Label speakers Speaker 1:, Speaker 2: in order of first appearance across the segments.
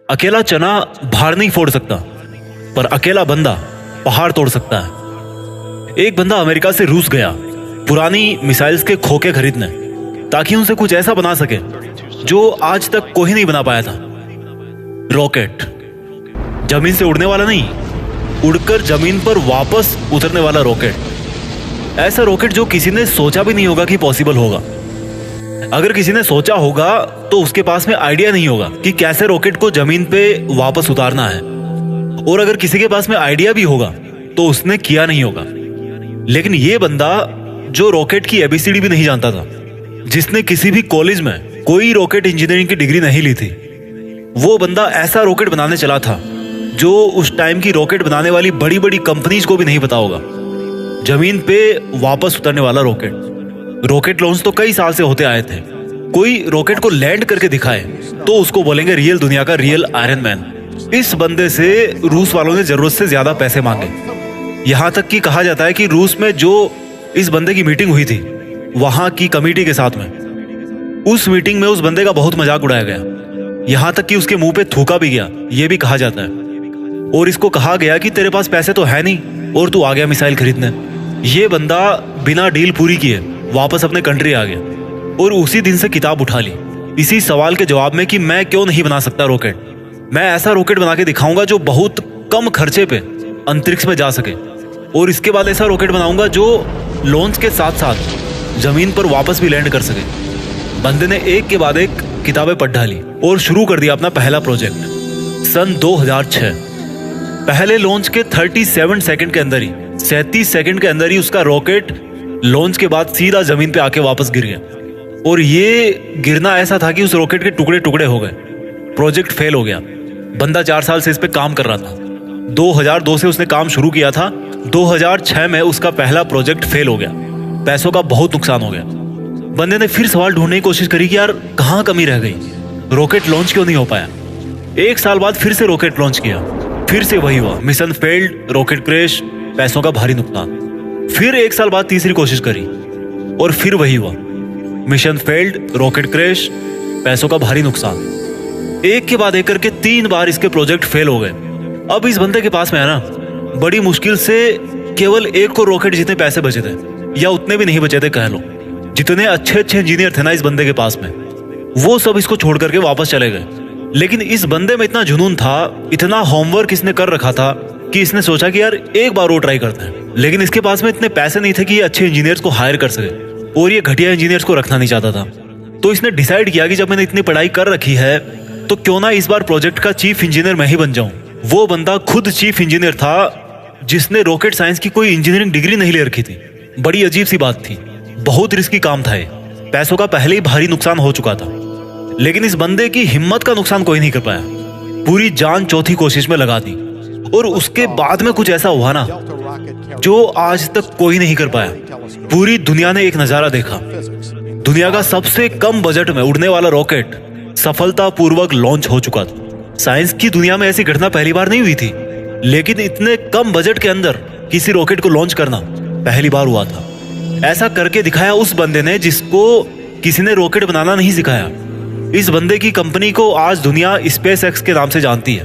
Speaker 1: अकेला चना भार नहीं फोड़ सकता, पर अकेला बंदा पहाड़ तोड़ सकता है। एक बंदा अमेरिका से रूस गया पुरानी मिसाइल्स के खोखे खरीदने, ताकि उनसे कुछ ऐसा बना सके जो आज तक कोई नहीं बना पाया था। रॉकेट, जमीन से उड़ने वाला नहीं, उड़कर जमीन पर वापस उतरने वाला रॉकेट। ऐसा रॉकेट जो किसी ने सोचा भी नहीं होगा कि पॉसिबल होगा। अगर किसी ने सोचा होगा तो उसके पास में आइडिया नहीं होगा कि कैसे रॉकेट को जमीन पे वापस उतारना है, और अगर किसी के पास में आइडिया भी होगा तो उसने किया नहीं होगा। लेकिन ये बंदा जो रॉकेट की एबीसीडी भी नहीं जानता था, जिसने किसी भी कॉलेज में कोई रॉकेट इंजीनियरिंग की डिग्री नहीं ली थी, वो बंदा ऐसा रॉकेट बनाने चला था जो उस टाइम की रॉकेट बनाने वाली बड़ी बड़ी कंपनीज को भी नहीं पता होगा। जमीन पे वापस उतरने वाला रॉकेट। रॉकेट लॉन्च तो कई साल से होते आए थे। कोई रॉकेट को लैंड करके दिखाए तो उसको बोलेंगे रियल दुनिया का रियल आयरन मैन। इस बंदे से रूस वालों ने जरूरत से ज्यादा पैसे मांगे। यहां तक कि कहा जाता है कि रूस में जो इस बंदे की मीटिंग हुई थी वहां की कमेटी के साथ में, उस मीटिंग में उस बंदे का बहुत मजाक उड़ाया गया। यहां तक कि उसके मुंह पे थूका भी गया, यह भी कहा जाता है। और इसको कहा गया कि तेरे पास पैसे तो है नहीं और तू आ गया मिसाइल खरीदने। ये बंदा बिना डील पूरी किए वापस अपने कंट्री आ गया और उसी दिन से किताब उठा ली इसी सवाल के जवाब में कि मैं क्यों नहीं बना सकता रॉकेट। मैं ऐसा रॉकेट बना के दिखाऊंगा जो बहुत कम खर्चे पे अंतरिक्ष में जा सके, और इसके बाद ऐसा रॉकेट बनाऊंगा जो लॉन्च के साथ साथ जमीन पर वापस भी लैंड कर सके। बंदे ने एक के बाद एक किताबें पढ़ डाली और शुरू कर दिया अपना पहला प्रोजेक्ट। सन 2006 पहले लॉन्च के 37 सेकंड के अंदर ही 37 सेकंड के अंदर ही उसका रॉकेट लॉन्च के बाद सीधा जमीन पे आके वापस गिर गया। और ये गिरना ऐसा था कि उस रॉकेट के टुकड़े टुकड़े हो गए। प्रोजेक्ट फेल हो गया। बंदा 4 साल से इस पे काम कर रहा था। 2002 से उसने काम शुरू किया था। 2006 में उसका पहला प्रोजेक्ट फेल हो गया। पैसों का बहुत नुकसान हो गया। बंदे ने फिर सवाल ढूंढने की कोशिश करी कि यार कहाँ कमी रह गई, रॉकेट लॉन्च क्यों नहीं हो पाया। 1 साल बाद फिर से रॉकेट लॉन्च किया, फिर से वही हुआ, मिशन फेल्ड, रॉकेट क्रैश, पैसों का भारी नुकसान। फिर 1 साल बाद तीसरी कोशिश करी और फिर वही हुआ, मिशन फेल्ड, रॉकेट क्रैश, पैसों का भारी नुकसान। एक के बाद एक करके 3 बार इसके प्रोजेक्ट फेल हो गए। अब इस बंदे के पास में है ना, बड़ी मुश्किल से केवल 1 को रॉकेट जितने पैसे बचे थे, या उतने भी नहीं बचे थे कह लो। जितने अच्छे अच्छे इंजीनियर थे ना इस बंदे के पास में, वो सब इसको छोड़ करके वापस चले गए। लेकिन इस बंदे में इतना जुनून था, इतना होमवर्क इसने कर रखा था कि इसने सोचा कि यार एक बार वो ट्राई करते हैं। लेकिन इसके पास में इतने पैसे नहीं थे कि ये अच्छे इंजीनियर्स को हायर कर सके, और ये घटिया इंजीनियर्स को रखना नहीं चाहता था। तो इसने डिसाइड किया कि जब मैंने इतनी पढ़ाई कर रखी है तो क्यों ना इस बार प्रोजेक्ट का चीफ इंजीनियर मैं ही बन जाऊं। वो बंदा खुद चीफ इंजीनियर था जिसने रॉकेट साइंस की कोई इंजीनियरिंग डिग्री नहीं ले रखी थी। बड़ी अजीब सी बात थी, बहुत रिस्की काम था ये। पैसों का पहले ही भारी नुकसान हो चुका था, लेकिन इस बंदे की हिम्मत का नुकसान कोई नहीं कर पाया। पूरी जान चौथी कोशिश में लगा दी, और उसके बाद में कुछ ऐसा हुआ ना जो आज तक कोई नहीं कर पाया। पूरी दुनिया ने एक नजारा देखा। दुनिया का सबसे कम बजट में उड़ने वाला रॉकेट सफलतापूर्वक लॉन्च हो चुका था। साइंस की दुनिया में ऐसी घटना पहली बार नहीं हुई थी, लेकिन इतने कम बजट के अंदर किसी रॉकेट को लॉन्च करना पहली बार हुआ था। ऐसा करके दिखाया उस बंदे ने जिसको किसी ने रॉकेट बनाना नहीं सिखाया। इस बंदे की कंपनी को आज दुनिया स्पेस एक्स के नाम से जानती है,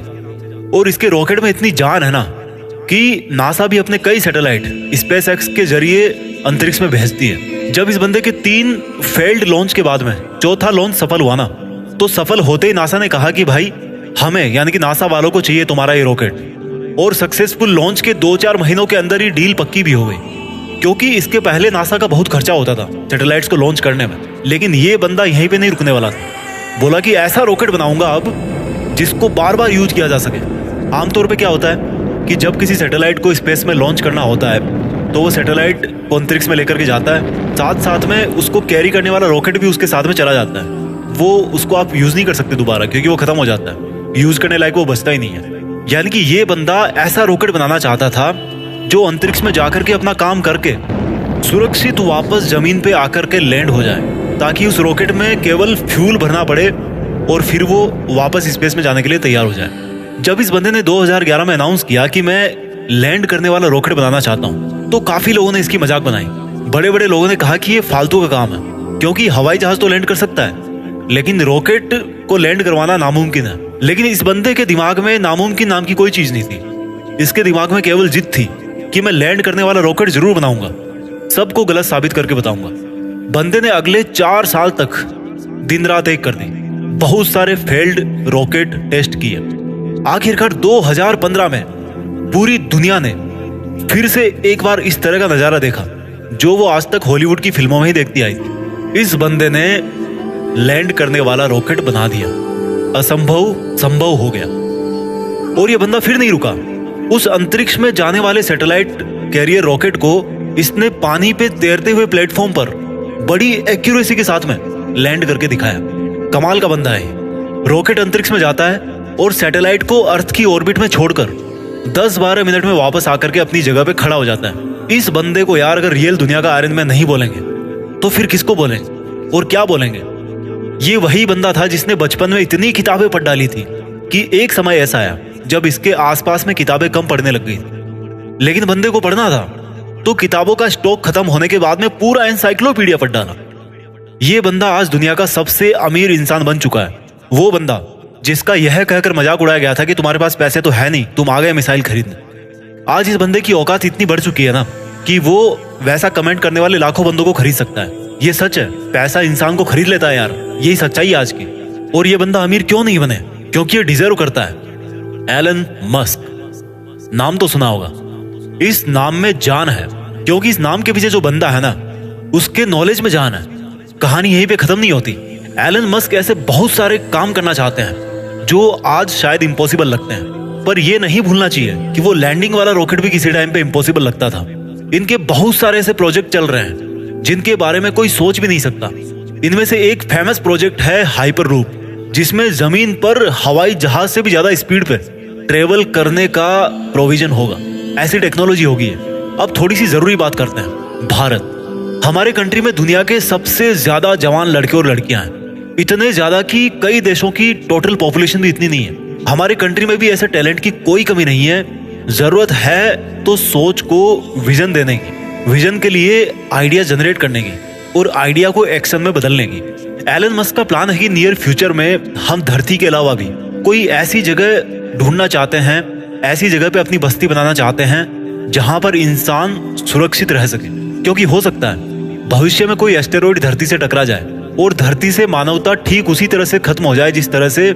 Speaker 1: और इसके रॉकेट में इतनी जान है ना कि नासा भी अपने कई सैटेलाइट स्पेस एक्स के जरिए अंतरिक्ष में भेजती है। जब इस बंदे के 3 फेल्ड लॉन्च के बाद में चौथा लॉन्च सफल हुआ ना, तो सफल होते ही नासा ने कहा कि भाई हमें यानी कि नासा वालों को चाहिए तुम्हारा ये रॉकेट। और सक्सेसफुल लॉन्च के 2-4 महीनों के अंदर ही डील पक्की भी हो गई, क्योंकि इसके पहले नासा का बहुत खर्चा होता था सैटेलाइट्स को लॉन्च करने में। लेकिन ये बंदा यहीं पे नहीं रुकने वाला था। बोला कि ऐसा रॉकेट बनाऊंगा अब जिसको बार बार यूज किया जा सके। आमतौर पे क्या होता है कि जब किसी सैटेलाइट को स्पेस में लॉन्च करना होता है तो वो सैटेलाइट को अंतरिक्ष में लेकर के जाता है, साथ साथ में उसको कैरी करने वाला रॉकेट भी उसके साथ में चला जाता है। वो उसको आप यूज नहीं कर सकते दोबारा, क्योंकि वो खत्म हो जाता है, यूज करने लायक वो बचता ही नहीं है। यानी कि ये बंदा ऐसा रॉकेट बनाना चाहता था जो अंतरिक्ष में जाकर के अपना काम करके सुरक्षित वापस जमीन पे आकर के लैंड हो जाए, ताकि उस रॉकेट में केवल फ्यूल भरना पड़े और फिर वो वापस स्पेस में जाने के लिए तैयार हो जाए। जब इस बंदे ने 2011 में अनाउंस किया कि मैं लैंड करने वाला रॉकेट बनाना चाहता हूँ, तो काफी लोगों ने इसकी मजाक बनाई। बड़े बड़े लोगों ने कहा कि ये फालतू का काम है, क्योंकि हवाई जहाज तो लैंड कर सकता है, लेकिन रॉकेट को लैंड करवाना नामुमकिन है। लेकिन इस बंदे के दिमाग में नामुमकिन नाम की कोई चीज नहीं थी। इसके दिमाग में केवल जिद थी कि मैं लैंड करने वाला रॉकेट जरूर बनाऊंगा, सबको गलत साबित करके बताऊंगा। बंदे ने अगले 4 साल तक दिन रात एक कर दी, बहुत सारे फेल्ड रॉकेट टेस्ट किए। आखिरकार 2015 में पूरी दुनिया ने फिर से एक बार इस तरह का नजारा देखा जो वो आज तक हॉलीवुड की फिल्मों में ही देखती आई थी। इस बंदे ने लैंड करने वाला रॉकेट बना दिया, असंभव संभव हो गया। और ये बंदा फिर नहीं रुका। उस अंतरिक्ष में जाने वाले सैटेलाइट कैरियर रॉकेट को इसने पानी पे तैरते हुए प्लेटफॉर्म पर बड़ी एक्यूरेसी के साथ में लैंड करके दिखाया। कमाल का बंदा है। रॉकेट अंतरिक्ष में जाता है और सैटेलाइट को अर्थ की ऑर्बिट में छोड़कर 10-12 मिनट में वापस आकर के अपनी जगह पे खड़ा हो जाता है। इस बंदे को यार अगर रियल दुनिया का आयरन मैन नहीं बोलेंगे तो फिर किसको बोलेंगे और क्या बोलेंगे? ये वही बंदा था जिसने बचपन में इतनी किताबें पढ़ डाली थी कि एक समय ऐसा आया जब इसके आसपास में किताबें कम पढ़ने लग गई। लेकिन बंदे को पढ़ना था तो किताबों का स्टॉक खत्म होने के बाद में पूरा एनसाइक्लोपीडिया पढ़ डाला। ये बंदा आज दुनिया का सबसे अमीर इंसान बन चुका है। वो बंदा जिसका यह कहकर मजाक उड़ाया गया था कि तुम्हारे पास पैसे तो है नहीं, तुम आ गए मिसाइल खरीदने। आज इस बंदे की औकात इतनी बढ़ चुकी है ना कि वो वैसा कमेंट करने वाले लाखों बंदों को खरीद सकता है। ये सच है, पैसा इंसान को खरीद लेता है यार, यही सच्चाई आज की। और ये बंदा अमीर क्यों नहीं बने? क्योंकि ये डिजर्व करता है। एलन मस्क, नाम तो सुना होगा। इस नाम में जान है क्योंकि इस नाम के पीछे जो बंदा है ना उसके नॉलेज में जान है। कहानी यहीं पे खत्म नहीं होती। एलन मस्क ऐसे बहुत सारे काम करना चाहते हैं जो आज शायद इम्पॉसिबल लगते हैं, पर यह नहीं भूलना चाहिए कि वो लैंडिंग वाला रॉकेट भी किसी टाइम पे इम्पॉसिबल लगता था। इनके बहुत सारे ऐसे प्रोजेक्ट चल रहे हैं जिनके बारे में कोई सोच भी नहीं सकता। इनमें से एक फेमस प्रोजेक्ट है हाइपरलूप, जिसमें जमीन पर हवाई जहाज से भी ज्यादा स्पीड पे ट्रेवल करने का प्रोविजन होगा। ऐसी टेक्नोलॉजी होगी। अब थोड़ी सी जरूरी बात करते हैं। भारत, हमारे कंट्री में दुनिया के सबसे ज्यादा जवान लड़के और लड़कियां हैं, इतने ज्यादा कि कई देशों की टोटल पॉपुलेशन भी इतनी नहीं है। हमारे कंट्री में भी ऐसे टैलेंट की कोई कमी नहीं है। जरूरत है तो सोच को विजन देने की, विजन के लिए आइडिया जनरेट करने की और आइडिया को एक्शन में बदलने की। एलन मस्क का प्लान है कि नियर फ्यूचर में हम धरती के अलावा भी कोई ऐसी जगह ढूंढना चाहते हैं, ऐसी जगह पे अपनी बस्ती बनाना चाहते हैं जहां पर इंसान सुरक्षित रह सके। क्योंकि हो सकता है भविष्य में कोई एस्टेरॉइड धरती से टकरा जाए और धरती से मानवता ठीक उसी तरह से खत्म हो जाए जिस तरह से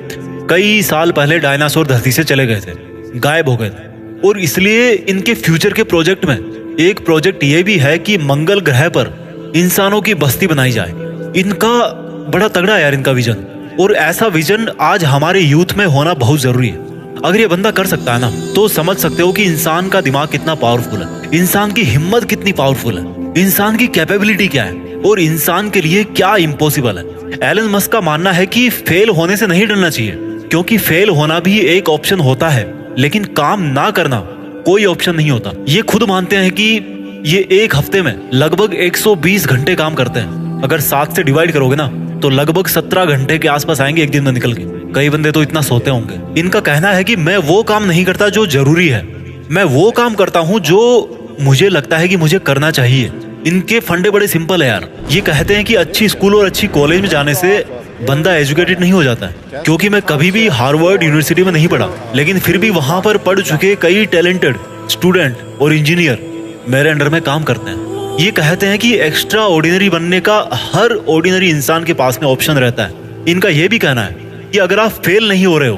Speaker 1: कई साल पहले डायनासोर धरती से चले गए थे, गायब हो गए थे। और इसलिए इनके फ्यूचर के प्रोजेक्ट में एक प्रोजेक्ट ये भी है कि मंगल ग्रह पर इंसानों की बस्ती बनाई जाए। इनका बड़ा तगड़ा है यार इनका विजन, और ऐसा विजन आज हमारे यूथ में होना बहुत जरूरी है। अगर ये बंदा कर सकता है ना तो समझ सकते हो कि इंसान का दिमाग कितना पावरफुल है, इंसान की हिम्मत कितनी पावरफुल है, इंसान की कैपेबिलिटी क्या है और इंसान के लिए क्या इम्पॉसिबल है। एलन मस्क का मानना है कि फेल होने से नहीं डरना चाहिए, क्योंकि फेल होना भी एक ऑप्शन होता है, लेकिन काम ना करना कोई ऑप्शन नहीं होता। ये खुद मानते हैं कि ये एक हफ्ते में लगभग 120 घंटे काम करते हैं। अगर 7 से डिवाइड करोगे ना तो लगभग 17 घंटे के आसपास आएंगे एक दिन में निकल के। कई बंदे तो इतना सोते होंगे। इनका कहना है कि मैं वो काम नहीं करता जो जरूरी है, मैं वो काम करता हूँ जो मुझे लगता है कि मुझे करना चाहिए। इनके फंडे बड़े सिंपल है यार। ये कहते हैं कि अच्छी स्कूल और अच्छी कॉलेज में जाने से बंदा एजुकेटेड नहीं हो जाता है, क्योंकि मैं कभी भी हार्वर्ड यूनिवर्सिटी में नहीं पढ़ा, लेकिन फिर भी वहां पर पढ़ चुके कई टैलेंटेड स्टूडेंट और इंजीनियर मेरे अंडर में काम करते हैं। ये कहते हैं कि एक्स्ट्रा ऑर्डिनरी बनने का हर ऑर्डिनरी इंसान के पास में ऑप्शन रहता है। इनका यह भी कहना है कि अगर आप फेल नहीं हो रहे हो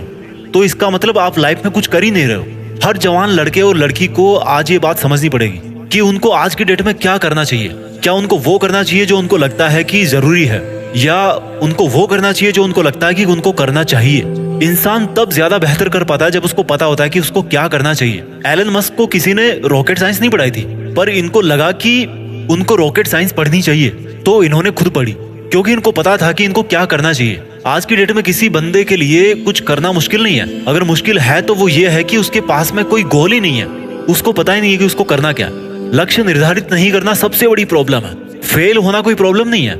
Speaker 1: तो इसका मतलब आप लाइफ में कुछ कर ही नहीं रहे हो। हर जवान लड़के और लड़की को आज ये बात समझनी पड़ेगी कि उनको आज की डेट में क्या करना चाहिए। क्या उनको वो करना चाहिए जो उनको लगता है कि जरूरी है, या उनको वो करना चाहिए जो उनको लगता है कि उनको करना चाहिए। इंसान तब ज्यादा बेहतर कर पाता है जब उसको पता होता है कि उसको क्या करना चाहिए। एलन मस्क को किसी ने रॉकेट साइंस नहीं पढ़ाई थी, पर इनको लगा कि उनको रॉकेट साइंस पढ़नी चाहिए, तो इन्होंने खुद पढ़ी, क्योंकि इनको पता था कि इनको क्या करना चाहिए। आज की डेट में किसी बंदे के लिए कुछ करना मुश्किल नहीं है। अगर मुश्किल है तो वो ये है कि उसके पास में कोई गोल ही नहीं है, उसको पता ही नहीं है कि उसको करना क्या है। लक्ष्य निर्धारित नहीं करना सबसे बड़ी प्रॉब्लम है। फेल होना कोई प्रॉब्लम नहीं है।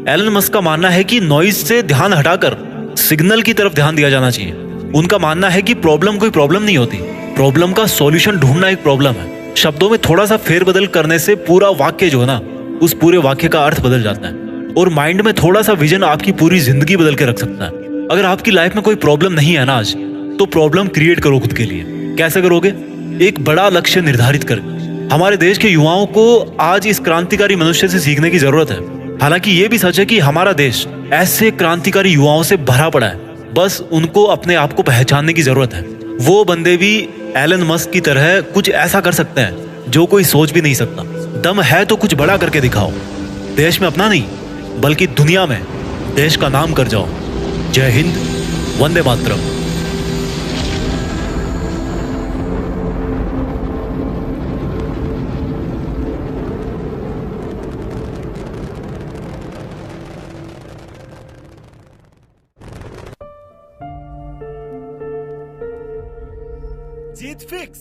Speaker 1: एलन मस्क का मानना है कि नॉइज से ध्यान हटाकर सिग्नल की तरफ ध्यान दिया जाना चाहिए। उनका मानना है कि प्रॉब्लम कोई प्रॉब्लम नहीं होती, प्रॉब्लम का सॉल्यूशन ढूंढना एक प्रॉब्लम है। शब्दों में थोड़ा सा फेरबदल करने से पूरा वाक्य जो है ना, उस पूरे वाक्य का अर्थ बदल जाता है। और माइंड में थोड़ा सा विजन आपकी पूरी जिंदगी बदल के रख सकता है। अगर आपकी लाइफ में कोई प्रॉब्लम नहीं है ना आज, तो प्रॉब्लम क्रिएट करो खुद के लिए। कैसे करोगे? एक बड़ा लक्ष्य निर्धारित कर। हमारे देश के युवाओं को आज इस क्रांतिकारी मनुष्य से सीखने की जरूरत है। हालांकि ये भी सच है कि हमारा देश ऐसे क्रांतिकारी युवाओं से भरा पड़ा है, बस उनको अपने आप को पहचानने की जरूरत है। वो बंदे भी एलन मस्क की तरह कुछ ऐसा कर सकते हैं जो कोई सोच भी नहीं सकता। दम है तो कुछ बड़ा करके दिखाओ। देश में अपना नहीं, बल्कि दुनिया में देश का नाम कर जाओ। जय हिंद, वंदे मातरम।
Speaker 2: जीत फिक्स।